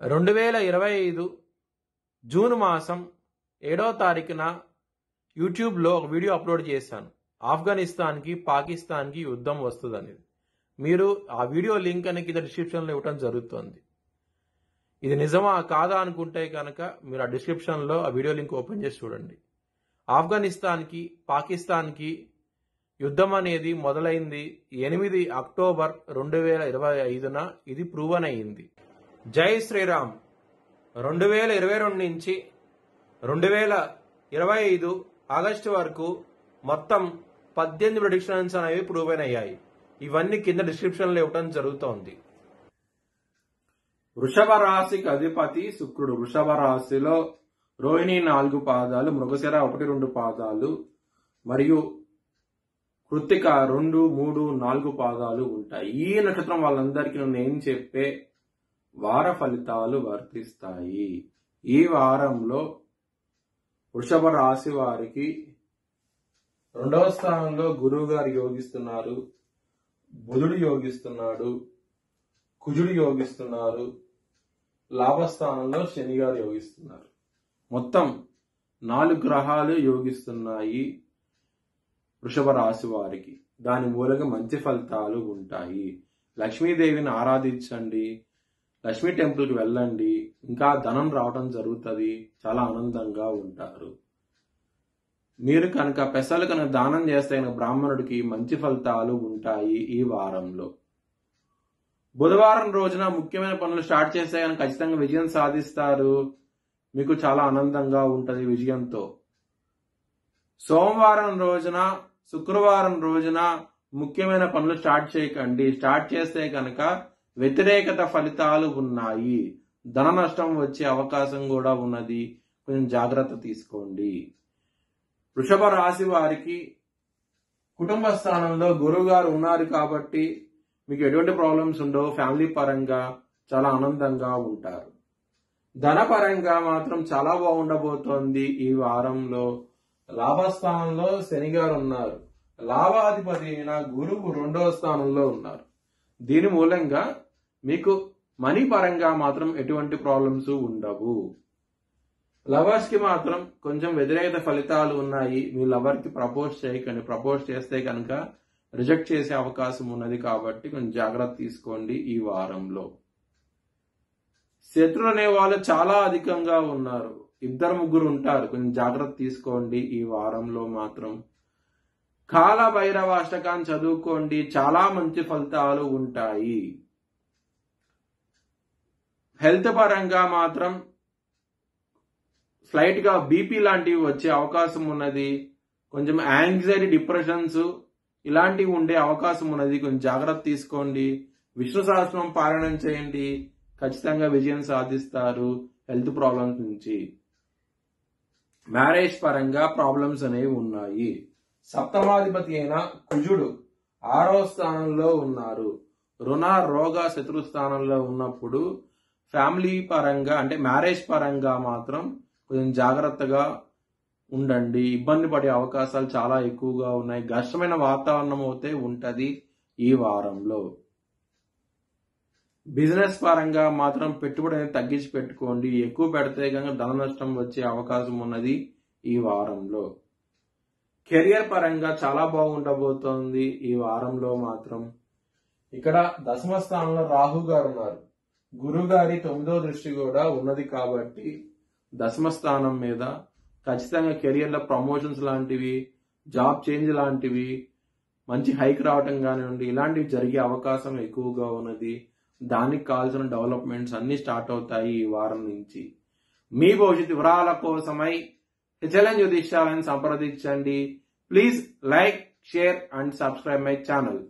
2025 June మాసం 7వ తారీఖున యూట్యూబ్లో ఒక వీడియో అప్లోడ్ చేశాను. ఆఫ్ఘనిస్తాన్కి పాకిస్తాన్కి యుద్ధం వస్తుందని. మీరు ఆ వీడియో లింక్ అని కింద డిస్క్రిప్షన్లో ఇవ్వడం జరుగుతుంది. ఇది నిజమా కాదా అనుకుంటే కనుక మీరు ఆ డిస్క్రిప్షన్లో ఆ వీడియో లింక్ ఓపెన్ చేసి చూడండి. ఆఫ్ఘనిస్తాన్కి పాకిస్తాన్కి యుద్ధం అనేది మొదలైంది 8 అక్టోబర్ 2025న. ఇది ప్రూవన్ అయింది. జై శ్రీరామ్. 2022 నుంచి 2025 ఆగస్టు వరకు మొత్తం 18 ప్రెడిక్షన్స్ అనేవి ప్రూవన్ అయ్యాయి. ఇవన్నీ కింద డిస్క్రిప్షన్లో ఇవ్వడం జరుగుతోంది. వృషభ రాశికి అధిపతి శుక్రుడు. వృషభ రాశిలో రోహిణి 4 పాదాలు, మృగశిర 1-2 పాదాలు మరియు కృత్తిక 2, 3, 4 పాదాలు ఉంటాయి. ఈ నక్షత్రం వాళ్ళందరికీ నేను చెప్పే వార ఫలితాలు వర్తిస్తాయి. ఈ వారంలో వృషభ రాశి వారికి 2వ స్థానంలో గురువు గారు యోగిస్తున్నారు, బుధుడు యోగిస్తున్నాడు, కుజుడు యోగిస్తున్నారు, లాభస్థానంలో శని గారు యోగిస్తున్నారు. మొత్తం 4 గ్రహాలు యోగిస్తున్నాయి వృషభ రాశి వారికి. దాని మూలంగా మంచి ఫలితాలు ఉంటాయి. లక్ష్మీదేవిని ఆరాధించండి, లక్ష్మీ టెంపుల్కి వెళ్ళండి, ఇంకా ధనం రావడం జరుగుతుంది. చాలా ఆనందంగా ఉంటారు. మీరు కనుక పెసలు కనుక దానం చేస్తే బ్రాహ్మణుడికి మంచి ఫలితాలు ఉంటాయి ఈ వారంలో. బుధవారం రోజున ముఖ్యమైన పనులు స్టార్ట్ చేస్తే కనుక ఖచ్చితంగా విజయం సాధిస్తారు. మీకు చాలా ఆనందంగా ఉంటుంది విజయంతో. సోమవారం రోజున, శుక్రవారం రోజున ముఖ్యమైన పనులు స్టార్ట్ చేయకండి. స్టార్ట్ చేస్తే కనుక వ్యతిరేకత ఫలితాలు ఉన్నాయి. ధన నష్టం వచ్చే అవకాశం కూడా ఉన్నది. కొంచెం జాగ్రత్త తీసుకోండి. వృషభ రాశి వారికి కుటుంబ స్థానంలో గురువు గారు ఉన్నారు కాబట్టి మీకు ఎటువంటి ప్రాబ్లమ్స్ ఉండవు. ఫ్యామిలీ పరంగా చాలా ఆనందంగా ఉంటారు. ధన పరంగా మాత్రం చాలా బాగుండబోతోంది ఈ వారంలో. లాభస్థానంలో శని గారు ఉన్నారు. లాభాధిపతి అయిన గురువు 2వ స్థానంలో ఉన్నారు. దీని మూలంగా మీకు మనీ పరంగా మాత్రం ఎటువంటి ప్రాబ్లమ్స్ ఉండవు. లవర్స్ కి మాత్రం కొంచెం వ్యతిరేకత ఫలితాలు ఉన్నాయి. మీ లవర్ కి ప్రపోజ్ చేయకండి. ప్రపోజ్ చేస్తే కనుక రిజెక్ట్ చేసే అవకాశం ఉన్నది కాబట్టి కొంచెం జాగ్రత్త తీసుకోండి ఈ వారంలో. శత్రులు అనే వాళ్ళు చాలా అధికంగా ఉన్నారు. 2-3 ఉంటారు. కొంచెం జాగ్రత్త తీసుకోండి ఈ వారంలో మాత్రం. కాల భైరవ అష్టకాన్ని చదువుకోండి. చాలా మంచి ఫలితాలు ఉంటాయి. హెల్త్ పరంగా మాత్రం స్లైట్ గా బీపీ లాంటివి వచ్చే అవకాశం ఉన్నది. కొంచెం యాంగ్జైటీ, డిప్రెషన్స్ ఇలాంటివి ఉండే అవకాశం ఉన్నది. కొంచెం జాగ్రత్త తీసుకోండి. విష్ణు సహస్రం పారాయణం చేయండి. ఖచ్చితంగా విజయం సాధిస్తారు హెల్త్ ప్రాబ్లమ్స్ నుంచి. మ్యారేజ్ పరంగా ప్రాబ్లమ్స్ అనేవి ఉన్నాయి. సప్తమాధిపతి అయిన కుజుడు 6వ స్థానంలో ఉన్నారు. రుణ, రోగ, శత్రు స్థానంలో ఉన్నప్పుడు ఫ్యామిలీ పరంగా అంటే మ్యారేజ్ పరంగా మాత్రం కొంచెం జాగ్రత్తగా ఉండండి. ఇబ్బంది పడే అవకాశాలు చాలా ఎక్కువగా ఉన్నాయి. ఘర్షమైన వాతావరణం అయితే ఉంటది ఈ వారంలో. బిజినెస్ పరంగా మాత్రం పెట్టుబడి అనేది తగ్గించి పెట్టుకోండి. ఎక్కువ పెడితే కనుక ధన నష్టం వచ్చే అవకాశం ఉన్నది ఈ వారంలో. కెరియర్ పరంగా చాలా బాగుండబోతోంది ఈ వారంలో మాత్రం. ఇక్కడ 10వ స్థానంలో రాహు గారు ఉన్నారు. గురువు గారి 9వ దృష్టి కూడా ఉన్నది కాబట్టి 10వ స్థానం మీద ఖచ్చితంగా కెరియర్ లో ప్రమోషన్స్ లాంటివి, జాబ్ చేంజ్ లాంటివి, మంచి హైక్ రావటం కానివ్వండి, ఇలాంటివి జరిగే అవకాశం ఎక్కువగా ఉన్నది. దానికి కావాల్సిన డెవలప్మెంట్స్ అన్ని స్టార్ట్ అవుతాయి ఈ వారం నుంచి. మీ భవిష్యత్తు వివరాల కోసమై HLN జ్యోతిష్యాలను సంప్రదించండి. Please like, share and subscribe my channel.